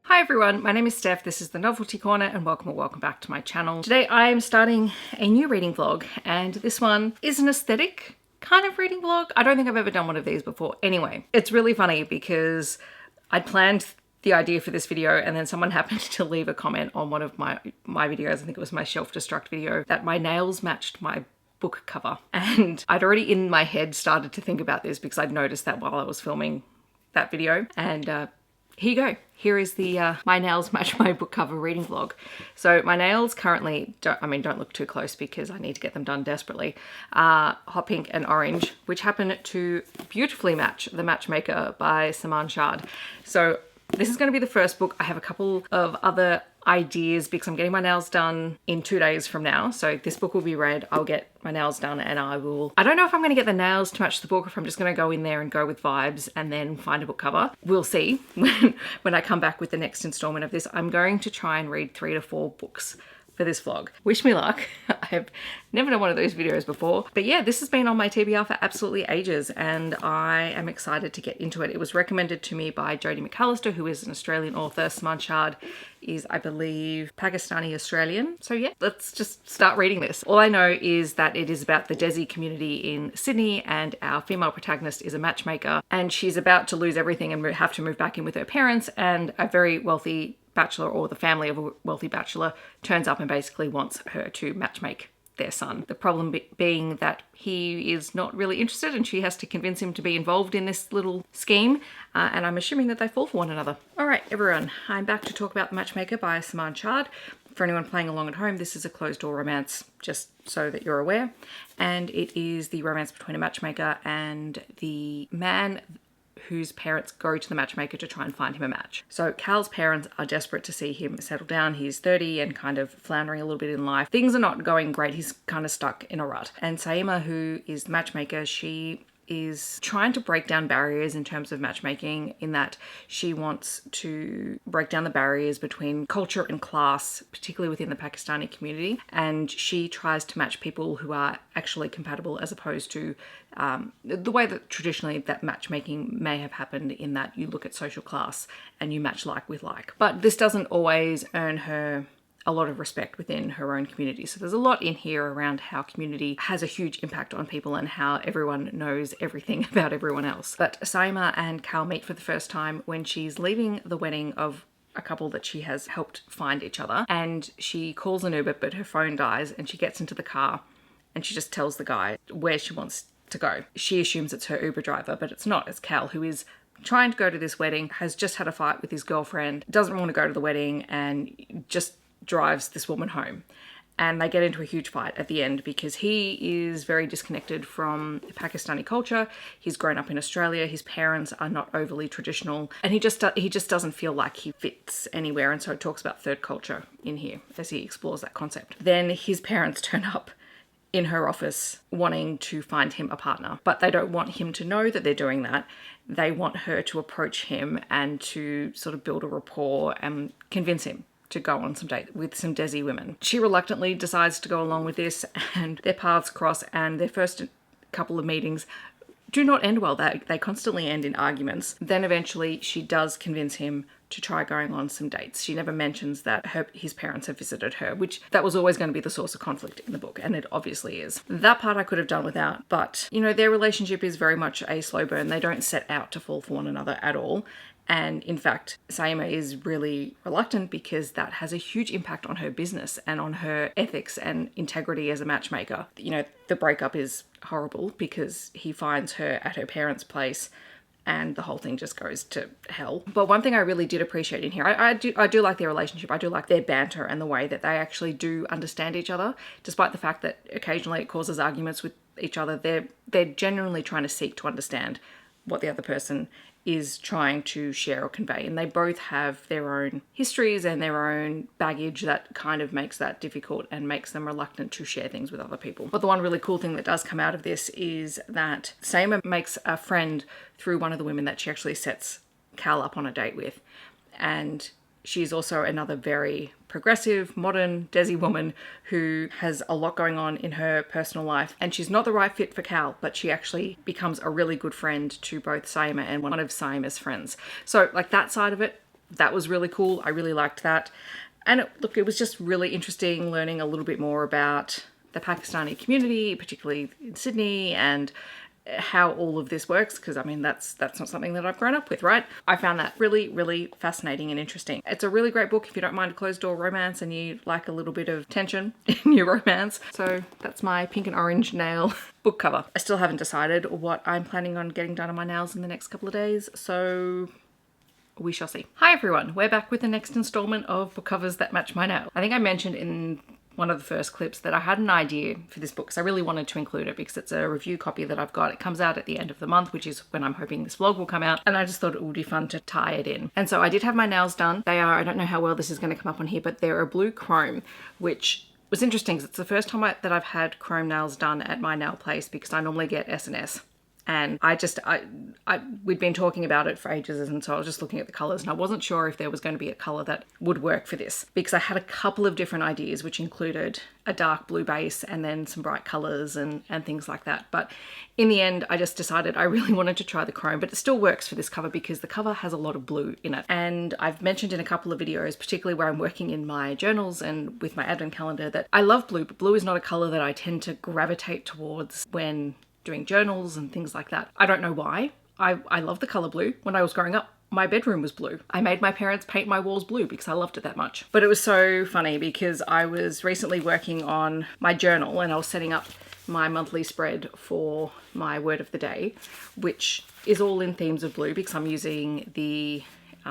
Hi everyone, my name is Steph, this is the Novelty Corner and welcome back to my channel. Today I am starting a new reading vlog and this one is an aesthetic kind of reading vlog. I don't think I've ever done one of these before. Anyway, it's really funny because I'd planned the idea for this video and then someone happened to leave a comment on one of my videos, I think it was my shelf destruct video, that my nails matched my book cover. And I'd already in my head started to think about this because I'd noticed that while I was filming that video. And here you go. Here is the My Nails Match My Book Cover reading vlog. So my nails currently, don't look too close because I need to get them done desperately, hot pink and orange, which happen to beautifully match The Matchmaker by Saman Shad. So this is going to be the first book. I have a couple of other ideas because I'm getting my nails done in 2 days from now. So this book will be read, I'll get my nails done and I don't know if I'm going to get the nails to match the book, if I'm just going to go in there and go with vibes and then find a book cover. We'll see when I come back with the next installment of this. I'm going to try and read 3 to 4 books for this vlog. Wish me luck. I have never done one of those videos before. But yeah, this has been on my TBR for absolutely ages and I am excited to get into it. It was recommended to me by Jodie McAllister, who is an Australian author. Saman Shad is, I believe, Pakistani Australian. So yeah, let's just start reading this. All I know is that it is about the Desi community in Sydney and our female protagonist is a matchmaker and she's about to lose everything and have to move back in with her parents, and a very wealthy bachelor, or the family of a wealthy bachelor, turns up and basically wants her to matchmake their son. The problem being that he is not really interested and she has to convince him to be involved in this little scheme, and I'm assuming that they fall for one another. All right, everyone, I'm back to talk about The Matchmaker by Saman Shad. For anyone playing along at home, this is a closed door romance, just so that you're aware, and it is the romance between a matchmaker and the man whose parents go to the matchmaker to try and find him a match. So Cal's parents are desperate to see him settle down. He's 30 and kind of floundering a little bit in life. Things are not going great. He's kind of stuck in a rut. And Saima, who is the matchmaker, she is trying to break down barriers in terms of matchmaking, in that she wants to break down the barriers between culture and class, particularly within the Pakistani community. And she tries to match people who are actually compatible, as opposed to the way that traditionally that matchmaking may have happened, in that you look at social class and you match like with like. But this doesn't always earn her a lot of respect within her own community. So there's a lot in here around how community has a huge impact on people and how everyone knows everything about everyone else. But Saima and Cal meet for the first time when she's leaving the wedding of a couple that she has helped find each other, and she calls an Uber but her phone dies and she gets into the car and she just tells the guy where she wants to go. She assumes it's her Uber driver, but it's not. It's Cal, who is trying to go to this wedding, has just had a fight with his girlfriend, doesn't want to go to the wedding, and just drives this woman home. And they get into a huge fight at the end because he is very disconnected from Pakistani culture. He's grown up in Australia. His parents are not overly traditional, and he just doesn't feel like he fits anywhere. And so it talks about third culture in here as he explores that concept. Then his parents turn up in her office wanting to find him a partner, but they don't want him to know that they're doing that. They want her to approach him and to sort of build a rapport and convince him to go on some date with some Desi women. She reluctantly decides to go along with this, and their paths cross, and their first couple of meetings do not end well. They constantly end in arguments. Then eventually she does convince him to try going on some dates. She never mentions that his parents have visited her, which that was always going to be the source of conflict in the book, and it obviously is. That part I could have done without, but you know, their relationship is very much a slow burn. They don't set out to fall for one another at all. And in fact, Saima is really reluctant because that has a huge impact on her business and on her ethics and integrity as a matchmaker. You know, the breakup is horrible because he finds her at her parents' place and the whole thing just goes to hell. But one thing I really did appreciate in here, I do like their relationship. I do like their banter and the way that they actually do understand each other, despite the fact that occasionally it causes arguments with each other. They're genuinely trying to seek to understand what the other person is trying to share or convey, and they both have their own histories and their own baggage that kind of makes that difficult and makes them reluctant to share things with other people. But the one really cool thing that does come out of this is that Saima makes a friend through one of the women that she actually sets Cal up on a date with, and she's also another very progressive, modern Desi woman who has a lot going on in her personal life, and she's not the right fit for Cal, but she actually becomes a really good friend to both Saima and one of Saima's friends. So like that side of it that was really cool. I really liked that. And look, it was just really interesting learning a little bit more about the Pakistani community, particularly in Sydney, and how all of this works, because I mean that's not something that I've grown up with, right? I found that really, really fascinating and interesting. It's a really great book if you don't mind a closed door romance and you like a little bit of tension in your romance. So that's my pink and orange nail book cover. I still haven't decided what I'm planning on getting done on my nails in the next couple of days, so we shall see. Hi everyone, we're back with the next installment of book covers that match my nail. I think I mentioned in one of the first clips that I had an idea for this book because I really wanted to include it because it's a review copy that I've got. It comes out at the end of the month, which is when I'm hoping this vlog will come out, and I just thought it would be fun to tie it in. And so I did have my nails done. They are, I don't know how well this is going to come up on here, but they're a blue chrome, which was interesting because it's the first time that I've had chrome nails done at my nail place, because I normally get S&S. And we'd been talking about it for ages, and so I was just looking at the colours, and I wasn't sure if there was going to be a colour that would work for this, because I had a couple of different ideas, which included a dark blue base and then some bright colours and things like that. But in the end, I just decided I really wanted to try the chrome, but it still works for this cover because the cover has a lot of blue in it. And I've mentioned in a couple of videos, particularly where I'm working in my journals and with my advent calendar, that I love blue, but blue is not a colour that I tend to gravitate towards when doing journals and things like that. I don't know why. I love the colour blue. When I was growing up, my bedroom was blue. I made my parents paint my walls blue because I loved it that much. But it was so funny because I was recently working on my journal and I was setting up my monthly spread for my word of the day, which is all in themes of blue because I'm using the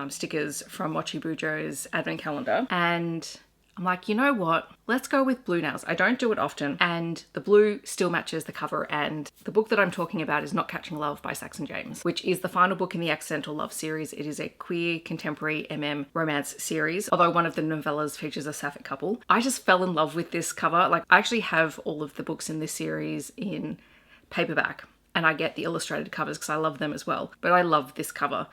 stickers from Mochi Bujo's advent calendar. And I'm like, you know what? Let's go with blue nails. I don't do it often, and the blue still matches the cover. And the book that I'm talking about is Not Catching Love by Saxon James, which is the final book in the Accidental Love series. It is a queer contemporary romance series, although one of the novellas features a sapphic couple. I just fell in love with this cover. Like, I actually have all of the books in this series in paperback, and I get the illustrated covers because I love them as well. But I love this cover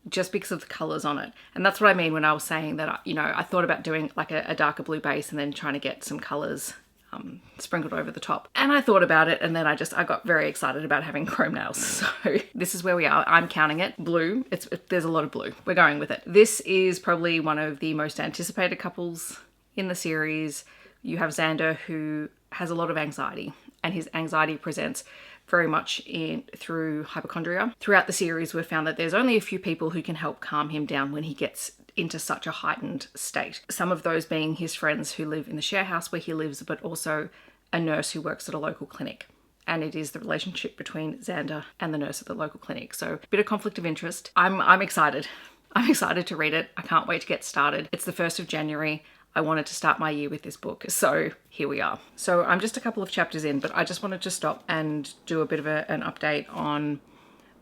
just because of the colours on it. And that's what I mean when I was saying that, you know, I thought about doing like a darker blue base and then trying to get some colours sprinkled over the top. And I thought about it, and then I got very excited about having chrome nails. So this is where we are. I'm counting it. Blue. There's a lot of blue. We're going with it. This is probably one of the most anticipated couples in the series. You have Xander, who has a lot of anxiety, and his anxiety presents very much through hypochondria. Throughout the series, we've found that there's only a few people who can help calm him down when he gets into such a heightened state. Some of those being his friends who live in the share house where he lives, but also a nurse who works at a local clinic. And it is the relationship between Xander and the nurse at the local clinic. So a bit of conflict of interest. I'm excited. I'm excited to read it. I can't wait to get started. It's the 1st of January. I wanted to start my year with this book, so here we are. So I'm just a couple of chapters in, but I just wanted to stop and do a bit of an update on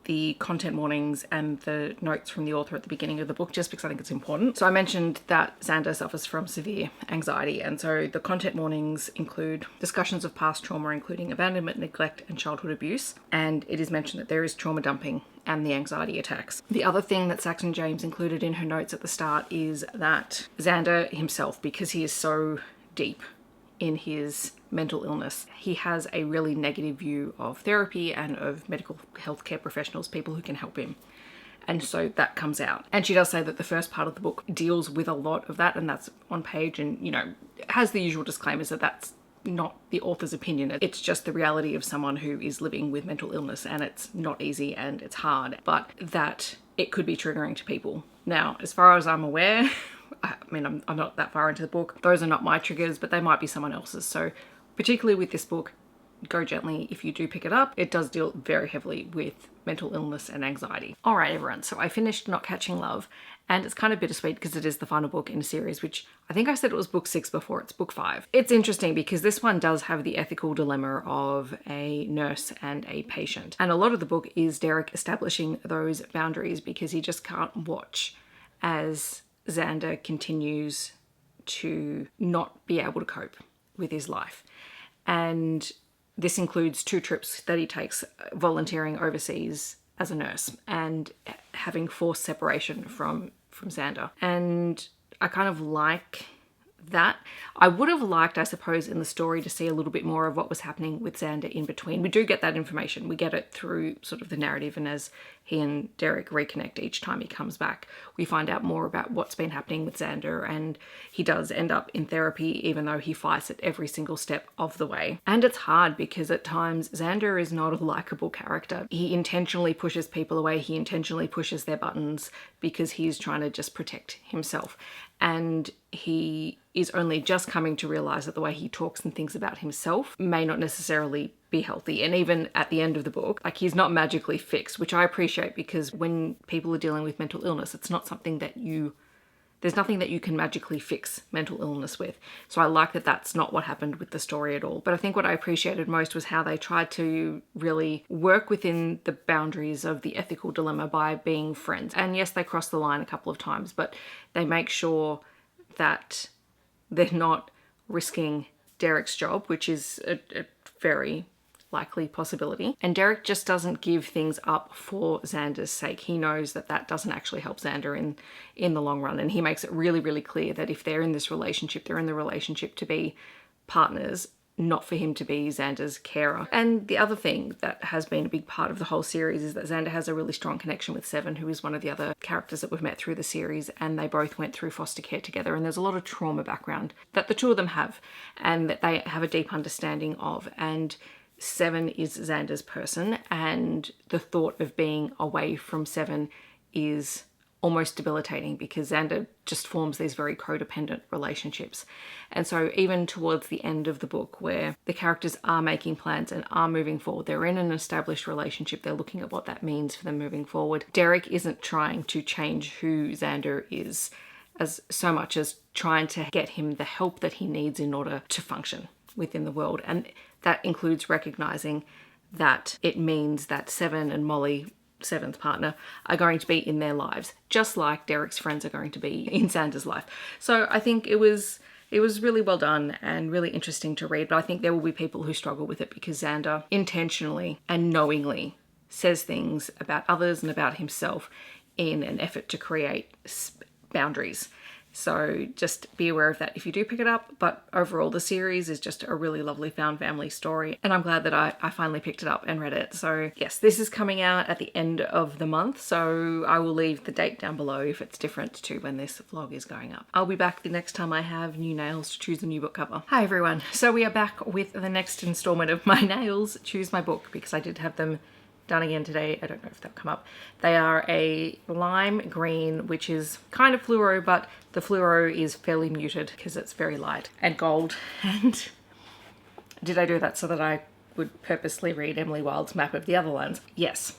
the content warnings and the notes from the author at the beginning of the book, just because I think it's important. So I mentioned that Xander suffers from severe anxiety, and so the content warnings include discussions of past trauma, including abandonment, neglect, and childhood abuse, and it is mentioned that there is trauma dumping and the anxiety attacks. The other thing that Saxon James included in her notes at the start is that Xander himself, because he is so deep in his mental illness, he has a really negative view of therapy and of medical healthcare professionals, people who can help him. And so that comes out. And she does say that the first part of the book deals with a lot of that, and that's on page, and, you know, has the usual disclaimers that that's not the author's opinion. It's just the reality of someone who is living with mental illness, and it's not easy and it's hard, but that it could be triggering to people. Now, as far as I'm aware, I mean, I'm not that far into the book. Those are not my triggers, but they might be someone else's. So particularly with this book, go gently if you do pick it up. It does deal very heavily with mental illness and anxiety. All right, everyone. So I finished Not Catching Love, and it's kind of bittersweet because it is the final book in a series, which I think I said it was book 6 before. It's book 5. It's interesting because this one does have the ethical dilemma of a nurse and a patient. And a lot of the book is Derek establishing those boundaries because he just can't watch as Xander continues to not be able to cope with his life. And this includes 2 trips that he takes volunteering overseas as a nurse and having forced separation from Xander. And I kind of like that. I would have liked, I suppose, in the story to see a little bit more of what was happening with Xander in between. We do get that information. We get it through sort of the narrative, and as he and Derek reconnect each time he comes back, we find out more about what's been happening with Xander, and he does end up in therapy even though he fights it every single step of the way. And it's hard because at times Xander is not a likable character. He intentionally pushes people away, he intentionally pushes their buttons because he's trying to just protect himself. And he is only just coming to realize that the way he talks and thinks about himself may not necessarily be healthy. And even at the end of the book, like, he's not magically fixed, which I appreciate, because when people are dealing with mental illness, it's not something that there's nothing that you can magically fix mental illness with. So I like that that's not what happened with the story at all. But I think what I appreciated most was how they tried to really work within the boundaries of the ethical dilemma by being friends. And yes, they cross the line a couple of times, but they make sure that they're not risking Derek's job, which is a very likely possibility. And Derek just doesn't give things up for Xander's sake. He knows that that doesn't actually help Xander in the long run. And he makes it really, really clear that if they're in this relationship, they're in the relationship to be partners, not for him to be Xander's carer. And the other thing that has been a big part of the whole series is that Xander has a really strong connection with Seven, who is one of the other characters that we've met through the series, and they both went through foster care together, and there's a lot of trauma background that the two of them have and that they have a deep understanding of. And Seven is Xander's person, and the thought of being away from Seven is almost debilitating because Xander just forms these very codependent relationships. And so even towards the end of the book, where the characters are making plans and are moving forward, they're in an established relationship, they're looking at what that means for them moving forward. Derek isn't trying to change who Xander is as so much as trying to get him the help that he needs in order to function within the world. And that includes recognizing that it means that Seven and Molly, Seven's partner, are going to be in their lives, just like Derek's friends are going to be in Xander's life. So I think it was really well done and really interesting to read, but I think there will be people who struggle with it because Xander intentionally and knowingly says things about others and about himself in an effort to create boundaries. So just be aware of that if you do pick it up. But overall, the series is just a really lovely found family story. And I'm glad that I finally picked it up and read it. So yes, this is coming out at the end of the month. So I will leave the date down below if it's different to when this vlog is going up. I'll be back the next time I have new nails to choose a new book cover. Hi everyone. So we are back with the next installment of my nails, Choose My Book, because I did have them done again today. I don't know if they'll come up. They are a lime green, which is kind of fluoro, but the fluoro is fairly muted because it's very light, and gold. And did I do that so that I would purposely read Emily Wilde's Map of the Otherlands? Yes,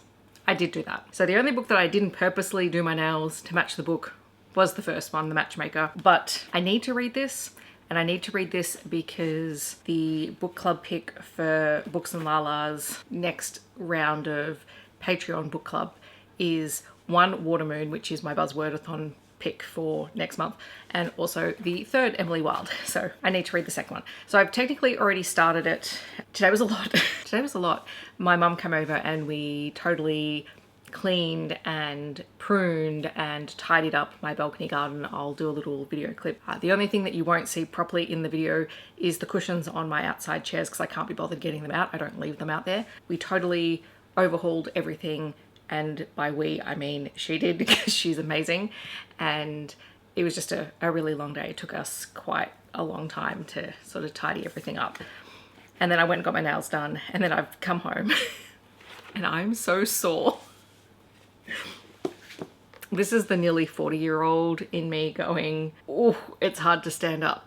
I did do that. So the only book that I didn't purposely do my nails to match the book was the first one, The Matchmaker. But I need to read this. And I need to read this because the book club pick for Books and Lala's next round of Patreon book club is one Watermoon, which is my Buzzwordathon pick for next month, and also the third Emily Wilde. So I need to read the second one. So I've technically already started it. Today was a lot. Today was a lot. My mum came over and we totally cleaned and pruned and tidied up my balcony garden. I'll do a little video clip. The only thing that you won't see properly in the video is the cushions on my outside chairs because I can't be bothered getting them out. I don't leave them out there. We totally overhauled everything, and by we I mean she did because she's amazing, and it was just a really long day. It took us quite a long time to sort of tidy everything up. And then I went and got my nails done, and then I've come home and I'm so sore. This is the nearly 40-year-old in me going, oh, it's hard to stand up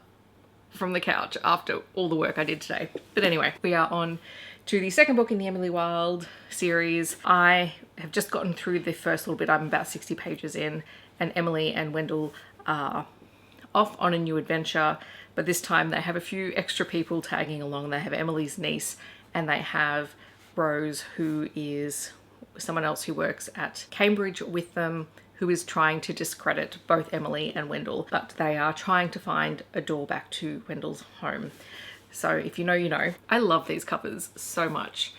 from the couch after all the work I did today. But anyway, we are on to the second book in the Emily Wilde series. I have just gotten through the first little bit. I'm about 60 pages in, and Emily and Wendell are off on a new adventure, but this time they have a few extra people tagging along. They have Emily's niece, and they have Rose, who is someone else who works at Cambridge with them, who is trying to discredit both Emily and Wendell, but they are trying to find a door back to Wendell's home. So if you know, you know. I love these covers so much.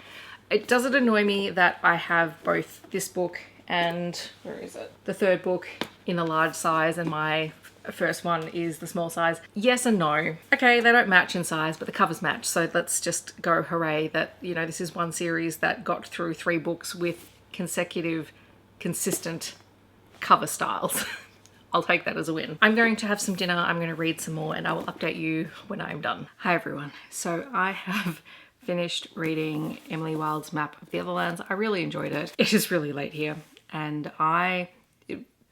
Does it annoy me that I have both this book and, where is it? The third book in a large size and my first one is the small size. Yes and no. Okay, they don't match in size, but the covers match. So let's just go hooray that, you know, this is one series that got through 3 books with consecutive, consistent cover styles. I'll take that as a win. I'm going to have some dinner, I'm going to read some more, and I will update you when I'm done. Hi everyone. So I have finished reading Emily Wilde's Map of the Otherlands. I really enjoyed it. It is really late here, and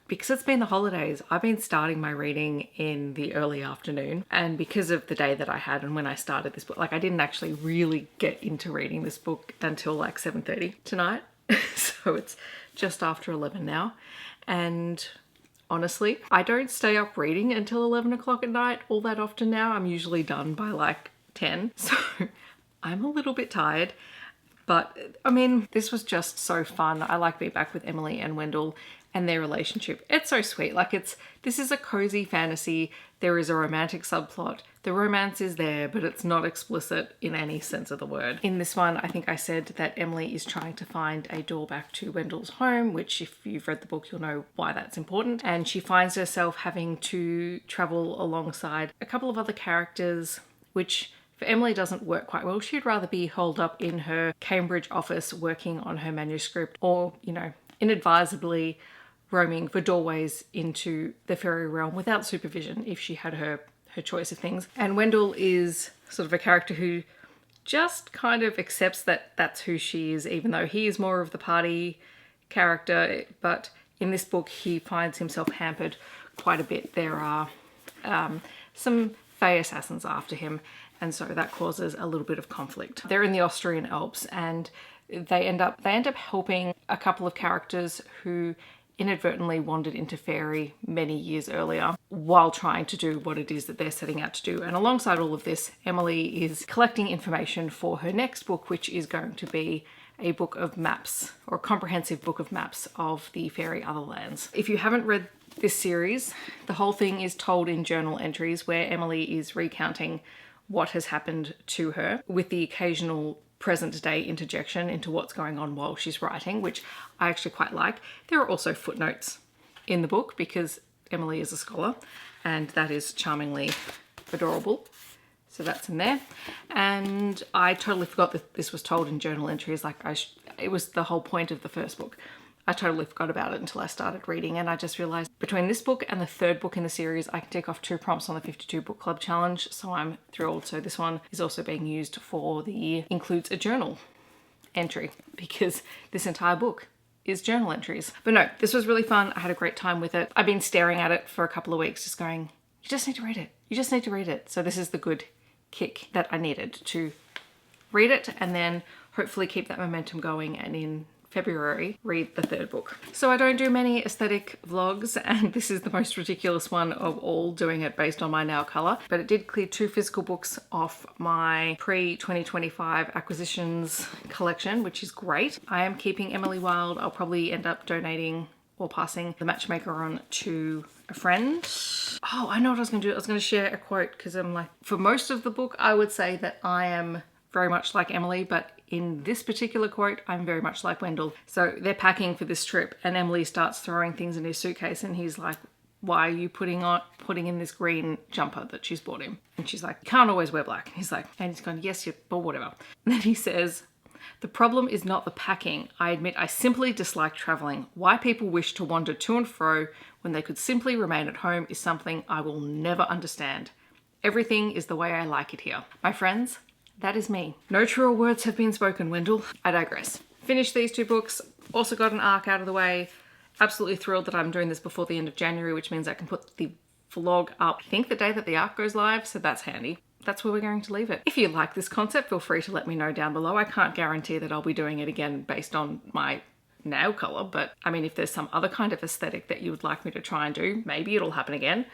because it's been the holidays, I've been starting my reading in the early afternoon, and because of the day that I had and when I started this book, like I didn't actually really get into reading this book until like 7:30 tonight. So it's just after 11 now, and honestly, I don't stay up reading until 11 o'clock at night all that often now. I'm usually done by like 10, so I'm a little bit tired. But I mean, this was just so fun. I like being back with Emily and Wendell and their relationship. It's so sweet. Like this is a cozy fantasy. There is a romantic subplot. The romance is there, but it's not explicit in any sense of the word. In this one, I think I said that Emily is trying to find a door back to Wendell's home, which if you've read the book, you'll know why that's important. And she finds herself having to travel alongside a couple of other characters, which for Emily doesn't work quite well. She'd rather be holed up in her Cambridge office working on her manuscript, or, you know, inadvisably roaming for doorways into the fairy realm without supervision if she had her choice of things. And Wendell is sort of a character who just kind of accepts that that's who she is, even though he is more of the party character. But in this book, he finds himself hampered quite a bit. There are some Fae assassins after him, and so that causes a little bit of conflict. They're in the Austrian Alps, and they end up helping a couple of characters who inadvertently wandered into fairy many years earlier while trying to do what it is that they're setting out to do. And alongside all of this, Emily is collecting information for her next book, which is going to be a book of maps, or a comprehensive book of maps of the fairy Otherlands. If you haven't read this series, the whole thing is told in journal entries where Emily is recounting what has happened to her, with the occasional present day interjection into what's going on while she's writing, which I actually quite like. There are also footnotes in the book because Emily is a scholar, and that is charmingly adorable. So that's in there. And I totally forgot that this was told in journal entries. Like it was the whole point of the first book. I totally forgot about it until I started reading, and I just realized between this book and the 3rd book in the series, I can tick off 2 prompts on the 52 book club challenge, so I'm thrilled. So this one is also being used for includes a journal entry, because this entire book is journal entries. But no, this was really fun. I had a great time with it. I've been staring at it for a couple of weeks, just going, you just need to read it. You just need to read it. So this is the good kick that I needed to read it, and then hopefully keep that momentum going, and in February, read the 3rd book. So I don't do many aesthetic vlogs, and this is the most ridiculous one of all, doing it based on my nail color, but it did clear 2 physical books off my pre-2025 acquisitions collection, which is great. I am keeping Emily Wilde. I'll probably end up donating or passing the Matchmaker on to a friend. Oh, I know what I was gonna do. I was gonna share a quote, because I'm like, for most of the book, I would say that I am very much like Emily, but in this particular quote, I'm very much like Wendell. So they're packing for this trip, and Emily starts throwing things in his suitcase, and he's like, why are you putting in this green jumper that she's bought him? And she's like, you can't always wear black. And he's like, and he's going, yes, but whatever. And then he says, the problem is not the packing. I admit I simply dislike traveling. Why people wish to wander to and fro when they could simply remain at home is something I will never understand. Everything is the way I like it here. My friends, that is me. No truer words have been spoken, Wendell. I digress. Finished these 2 books. Also got an arc out of the way. Absolutely thrilled that I'm doing this before the end of January, which means I can put the vlog up, I think, the day that the arc goes live, so that's handy. That's where we're going to leave it. If you like this concept, feel free to let me know down below. I can't guarantee that I'll be doing it again based on my nail color, but I mean, if there's some other kind of aesthetic that you would like me to try and do, maybe it'll happen again.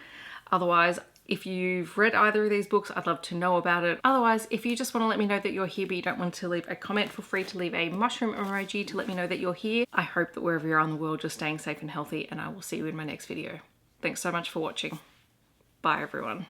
Otherwise, if you've read either of these books, I'd love to know about it. Otherwise, if you just want to let me know that you're here but you don't want to leave a comment, feel free to leave a mushroom emoji to let me know that you're here. I hope that wherever you are in the world, you're staying safe and healthy, and I will see you in my next video. Thanks so much for watching. Bye, everyone.